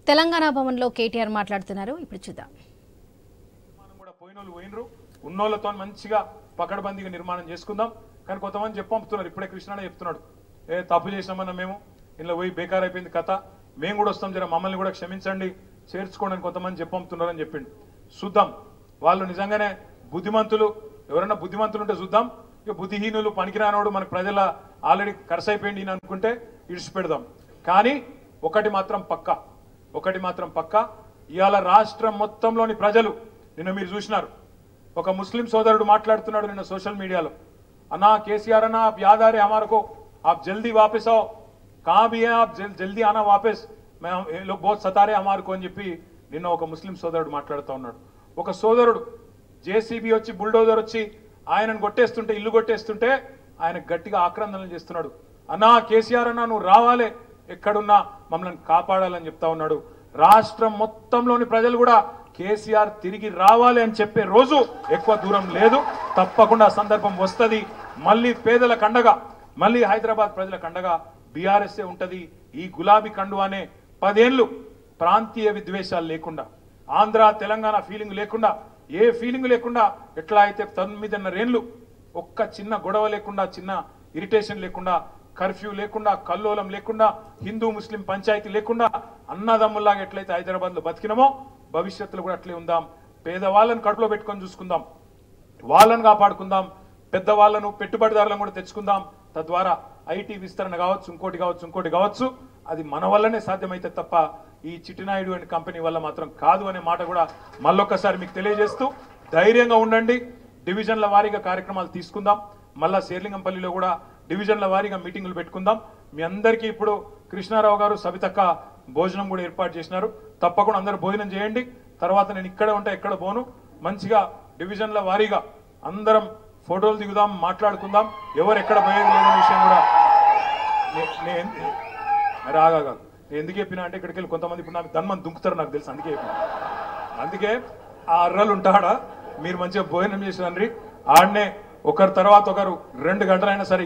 తెలంగాణ భవన్లో కేటీఆర్ మాట్లాడుతున్నారు. ఇప్పుడు చూద్దాం. మనం కూడా పోయినోళ్ళు పోయినరు, ఉన్నోళ్ళతో మంచిగా పకడ్బందీగా నిర్మాణం చేసుకుందాం. కానీ కొంతమంది చెప్పంపుతున్నారు. ఇప్పుడే కృష్ణానే చెప్తున్నాడు, తప్పు చేసినామన్నా మేము ఇలా పోయి బేకార్ అయిపోయింది కథ, మేము కూడా వస్తాం, జర మమ్మల్ని కూడా క్షమించండి, చేర్చుకోండి అని కొంతమంది చెప్పంపుతున్నారని చెప్పిండు. చూద్దాం, వాళ్ళు నిజంగానే బుద్ధిమంతులు, ఎవరైనా బుద్ధిమంతులు ఉంటే చూద్దాం. ఇక బుద్ధిహీనులు పనికిరానోడు మనకు ప్రజల ఆల్రెడీ ఖర్చు అయిపోయింది అని అనుకుంటే ఇడిచిపెడదాం. కానీ ఒకటి మాత్రం పక్కా, ఇవాళ రాష్ట్రం మొత్తంలోని ప్రజలు, నిన్న మీరు చూసినారు, ఒక ముస్లిం సోదరుడు మాట్లాడుతున్నాడు నిన్న సోషల్ మీడియాలో, అన్నా కేసీఆర్ అన్నా आप याद आ रहे हमारे को, आप जल्दी वापस आओ, कहाँ भी है आप जल्दी आना वापस, मैं ये लोग बहुत सता रहे हमारे को అని చెప్పి నిన్న ఒక ముస్లిం సోదరుడు మాట్లాడుతూ ఉన్నాడు. ఒక సోదరుడు జేసీబీ వచ్చి బుల్డోజర్ వచ్చి ఆయనను కొట్టేస్తుంటే, ఇల్లు కొట్టేస్తుంటే ఆయన గట్టిగా ఆక్రందనలు చేస్తున్నాడు. అన్నా కేసీఆర్ అన్నా నువ్వు రావాలే, ఎక్కడున్నా మమ్మల్ని కాపాడాలని చెప్తా ఉన్నాడు. రాష్ట్రం మొత్తంలోని ప్రజలు కూడా కేసీఆర్ తిరిగి రావాలి అని చెప్పే రోజు ఎక్కువ దూరం లేదు. తప్పకుండా సందర్భం వస్తుంది. మళ్ళీ పేదల కండగా, మళ్ళీ హైదరాబాద్ ప్రజల కండగా బీఆర్ఎస్ఏ ఉంటది. ఈ గులాబీ కండువానే 10 ఏళ్లు ప్రాంతీయ విద్వేషాలు లేకుండా, ఆంధ్ర తెలంగాణ ఫీలింగ్ లేకుండా, ఏ ఫీలింగ్ లేకుండా, ఎట్లా అయితే 9.5 ఏళ్లు ఒక్క చిన్న గొడవ లేకుండా, చిన్న ఇరిటేషన్ లేకుండా, కర్ఫ్యూ లేకుండా, కల్లోలం లేకుండా, హిందూ ముస్లిం పంచాయతీ లేకుండా అన్నదమ్ముల్లాగా ఎట్లయితే హైదరాబాద్ లో బతికినామో భవిష్యత్తులో కూడా అట్లే ఉందాం. పేదవాళ్ళని కడుపులో పెట్టుకొని చూసుకుందాం, వాళ్ళని కాపాడుకుందాం, పెద్దవాళ్లను పెట్టుబడిదారులను కూడా తెచ్చుకుందాం. తద్వారా ఐటీ విస్తరణ కావచ్చు, ఇంకోటి కావచ్చు, అది మన వల్లనే సాధ్యమైతే తప్ప ఈ చిట్టినాయుడు అండ్ కంపెనీ వల్ల మాత్రం కాదు అనే మాట కూడా మళ్ళొక్కసారి మీకు తెలియజేస్తూ, ధైర్యంగా ఉండండి. డివిజన్ల వారీగా కార్యక్రమాలు తీసుకుందాం. మళ్ళా శేర్లింగంపల్లిలో కూడా డివిజన్ల వారీగా మీటింగులు పెట్టుకుందాం. మీ అందరికీ ఇప్పుడు కృష్ణారావు గారు, సవితక్క భోజనం కూడా ఏర్పాటు చేసినారు. తప్పకుండా అందరూ భోజనం చేయండి. తర్వాత నేను ఇక్కడే ఉంటా, ఎక్కడ పోను. మంచిగా డివిజన్ల వారీగా అందరం ఫోటోలు దిగుదాం, మాట్లాడుకుందాం. ఎవరు ఎక్కడ పోయేది లేదనే విషయం కూడా రాగా కాదు. నేను ఎందుకు చెప్పినా అంటే, ఇక్కడికి వెళ్ళి కొంతమంది ఇప్పుడు నాకు ధన్మని దుంకుతారు, నాకు తెలుసు, అందుకే చెప్పిన. అందుకే ఆ అర్రలు ఉంటాడా, మీరు మంచిగా భోజనం చేసి రండి. ఆడనే ఒకరి తర్వాత ఒకరు 2 గంటలైనా సరే